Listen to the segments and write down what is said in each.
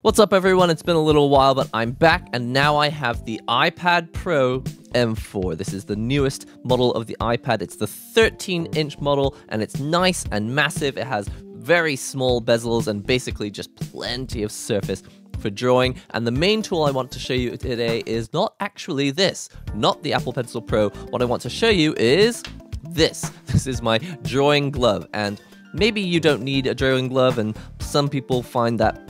What's up everyone, it's been a little while, but I'm back and now I have the iPad Pro M4. This is the newest model of the iPad. It's the 13-inch model and it's nice and massive. It has very small bezels and basically just plenty of surface for drawing. And the main tool I want to show you today is not actually this, not the Apple Pencil Pro. What I want to show you is this. This is my drawing glove, and maybe you don't need a drawing glove and some people find that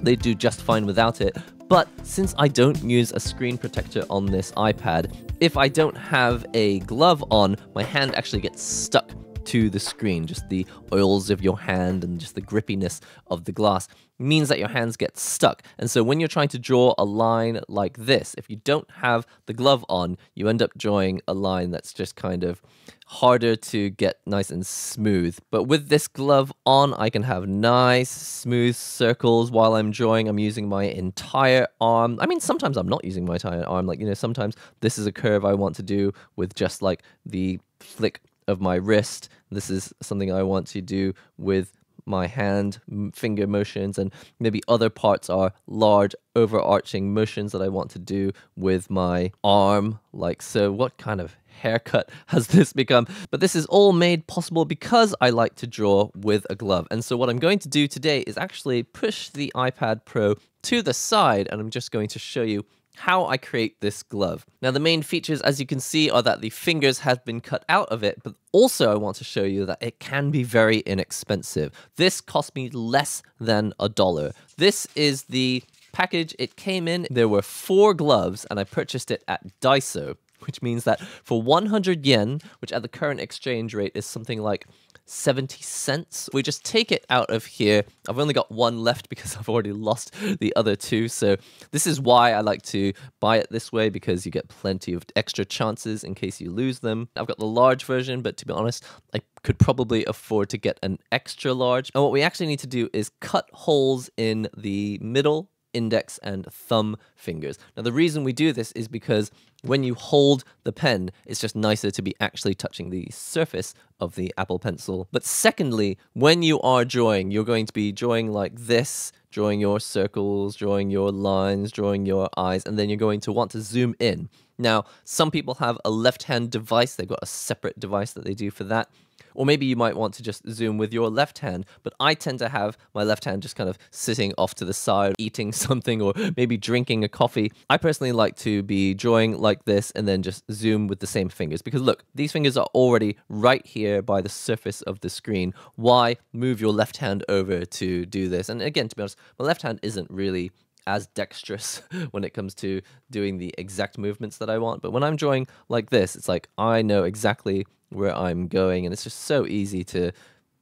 they do just fine without it. But since I don't use a screen protector on this iPad, if I don't have a glove on, my hand actually gets stuck to the screen. Just the oils of your hand and just the grippiness of the glass means that your hands get stuck. And so when you're trying to draw a line like this, if you don't have the glove on, you end up drawing a line that's just kind of harder to get nice and smooth. But with this glove on, I can have nice smooth circles while I'm drawing. I'm using my entire arm. I mean, sometimes I'm not using my entire arm. Like, sometimes this is a curve I want to do with just like the flick of my wrist. This is something I want to do with my hand finger motions, and maybe other parts are large overarching motions that I want to do with my arm, like so. What kind of haircut has this become? But this is all made possible because I like to draw with a glove. And so what I'm going to do today is actually push the iPad Pro to the side, and I'm just going to show you how I create this glove. Now, the main features, as you can see, are that the fingers have been cut out of it, but also I want to show you that it can be very inexpensive. This cost me less than $1. This is the package it came in. There were 4 gloves, and I purchased it at Daiso, which means that for 100 yen, which at the current exchange rate is something like 70 cents. We just take it out of here. I've only got one left because I've already lost the other 2. So this is why I like to buy it this way, because you get plenty of extra chances in case you lose them. I've got the large version, but to be honest, I could probably afford to get an extra large. And what we actually need to do is cut holes in the middle, index, and thumb fingers. Now, the reason we do this is because when you hold the pen, it's just nicer to be actually touching the surface of the Apple Pencil. But secondly, when you are drawing, you're going to be drawing like this, drawing your circles, drawing your lines, drawing your eyes, and then you're going to want to zoom in. Now, some people have a left-hand device. They've got a separate device that they do for that. Or maybe you might want to just zoom with your left hand, but I tend to have my left hand just kind of sitting off to the side, eating something, or maybe drinking a coffee. I personally like to be drawing like this and then just zoom with the same fingers, because look, these fingers are already right here by the surface of the screen. Why move your left hand over to do this? And again, to be honest, my left hand isn't really as dexterous when it comes to doing the exact movements that I want. But when I'm drawing like this, it's like I know exactly where I'm going, and it's just so easy to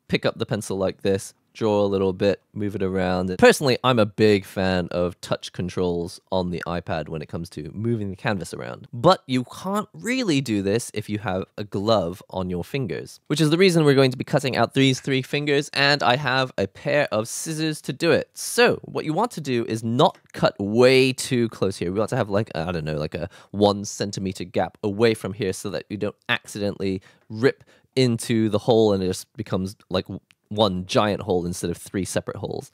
pick up the pencil like this, draw a little bit, move it around. And personally, I'm a big fan of touch controls on the iPad when it comes to moving the canvas around. But you can't really do this if you have a glove on your fingers, which is the reason we're going to be cutting out these 3 fingers, and I have a pair of scissors to do it. So what you want to do is not cut way too close here. We want to have like, I don't know, like a 1 centimeter gap away from here so that you don't accidentally rip into the hole and it just becomes like one giant hole instead of 3 separate holes.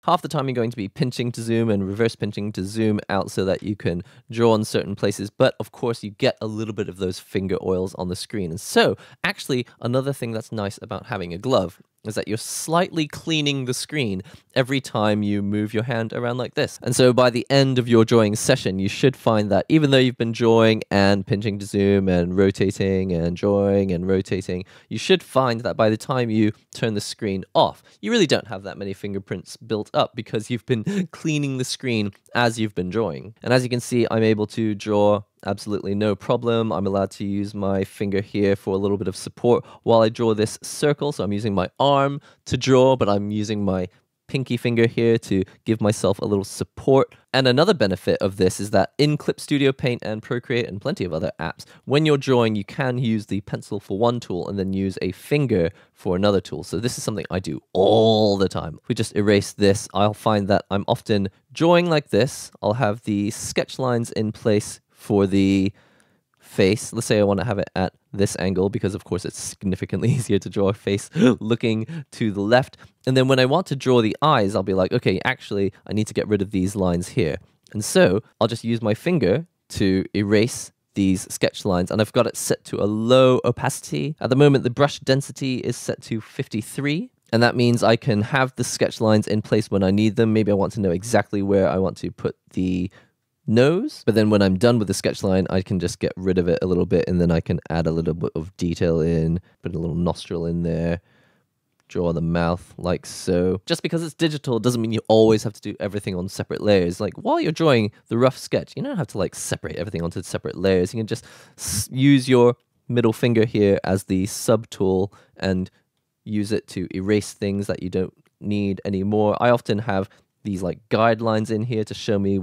Half the time you're going to be pinching to zoom and reverse pinching to zoom out so that you can draw in certain places, but of course you get a little bit of those finger oils on the screen. And so actually another thing that's nice about having a glove is that you're slightly cleaning the screen every time you move your hand around like this. And so by the end of your drawing session, you should find that even though you've been drawing and pinching to zoom and rotating and drawing and rotating, you should find that by the time you turn the screen off, you really don't have that many fingerprints built up because you've been cleaning the screen as you've been drawing. And as you can see, I'm able to draw absolutely no problem. I'm allowed to use my finger here for a little bit of support while I draw this circle. So I'm using my arm to draw, but I'm using my pinky finger here to give myself a little support. And another benefit of this is that in Clip Studio Paint and Procreate and plenty of other apps, when you're drawing, you can use the pencil for one tool and then use a finger for another tool. So this is something I do all the time. If we just erase this, I'll find that I'm often drawing like this. I'll have the sketch lines in place for the face. Let's say I want to have it at this angle because, of course, it's significantly easier to draw a face looking to the left. And then when I want to draw the eyes, I'll be like, okay, actually, I need to get rid of these lines here. And so I'll just use my finger to erase these sketch lines, and I've got it set to a low opacity. At the moment, the brush density is set to 53. And that means I can have the sketch lines in place when I need them. Maybe I want to know exactly where I want to put the nose. But then when I'm done with the sketch line, I can just get rid of it a little bit, and then I can add a little bit of detail in, put a little nostril in there, draw the mouth like so. Just because it's digital doesn't mean you always have to do everything on separate layers. Like while you're drawing the rough sketch, you don't have to like separate everything onto separate layers. You can just use your middle finger here as the sub tool and use it to erase things that you don't need anymore. I often have these like guidelines in here to show me,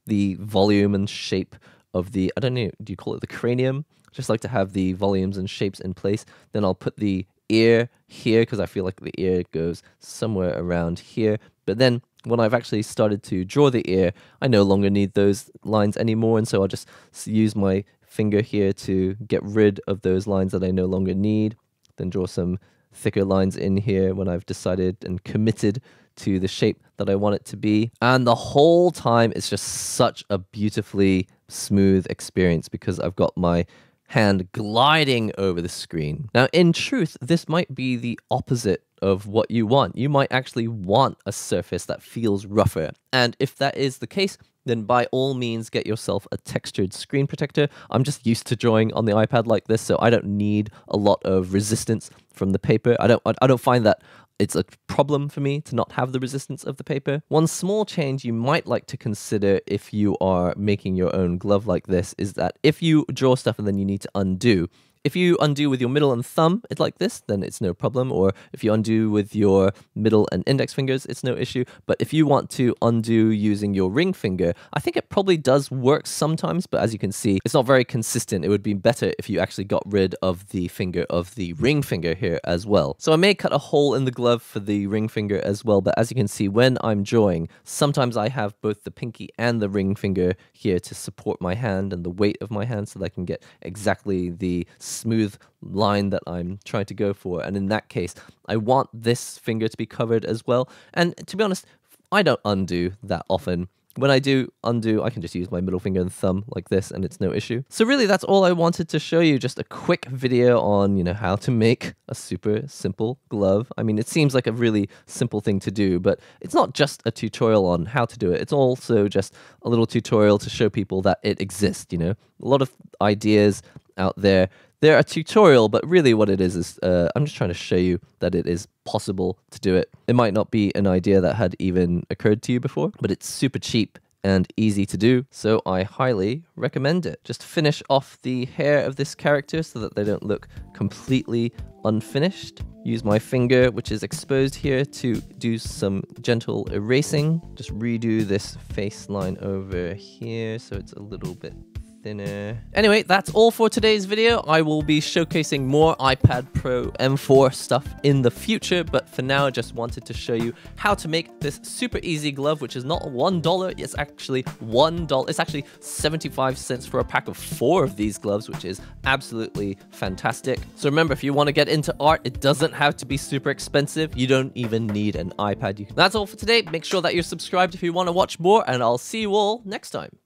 the volume and shape of the, I don't know, do you call it the cranium? Just like to have the volumes and shapes in place. Then I'll put the ear here because I feel like the ear goes somewhere around here. But then when I've actually started to draw the ear, I no longer need those lines anymore. And so I'll just use my finger here to get rid of those lines that I no longer need. Then draw some thicker lines in here when I've decided and committed to the shape that I want it to be. And the whole time it's just such a beautifully smooth experience because I've got my hand gliding over the screen. Now, in truth, this might be the opposite of what you want. You might actually want a surface that feels rougher. And if that is the case, then by all means get yourself a textured screen protector. I'm just used to drawing on the iPad like this, so I don't need a lot of resistance from the paper. I don't find that it's a problem for me to not have the resistance of the paper. One small change you might like to consider if you are making your own glove like this is that if you draw stuff and then you need to undo, if you undo with your middle and thumb, it's like this, then it's no problem. Or if you undo with your middle and index fingers, it's no issue. But if you want to undo using your ring finger, I think it probably does work sometimes, but as you can see, it's not very consistent. It would be better if you actually got rid of the finger of the ring finger here as well. So I may cut a hole in the glove for the ring finger as well, but as you can see, when I'm drawing, sometimes I have both the pinky and the ring finger here to support my hand and the weight of my hand so that I can get exactly the smooth line that I'm trying to go for. And in that case, I want this finger to be covered as well. And to be honest, I don't undo that often. When I do undo, I can just use my middle finger and thumb like this and it's no issue. So really that's all I wanted to show you, just a quick video on, how to make a super simple glove. I mean, it seems like a really simple thing to do, but it's not just a tutorial on how to do it. It's also just a little tutorial to show people that it exists, A lot of ideas out there. They're a tutorial, but really what it is I'm just trying to show you that it is possible to do it. It might not be an idea that had even occurred to you before, but it's super cheap and easy to do, so I highly recommend it. Just finish off the hair of this character so that they don't look completely unfinished. Use my finger, which is exposed here, to do some gentle erasing. Just redo this face line over here so it's a little bit thinner. Anyway, that's all for today's video. I will be showcasing more iPad Pro M4 stuff in the future, but for now I just wanted to show you how to make this super easy glove, which is not $1, it's actually $1. It's actually 75 cents for a pack of 4 of these gloves, which is absolutely fantastic. So remember, if you want to get into art, it doesn't have to be super expensive. You don't even need an iPad. That's all for today. Make sure that you're subscribed if you want to watch more, and I'll see you all next time.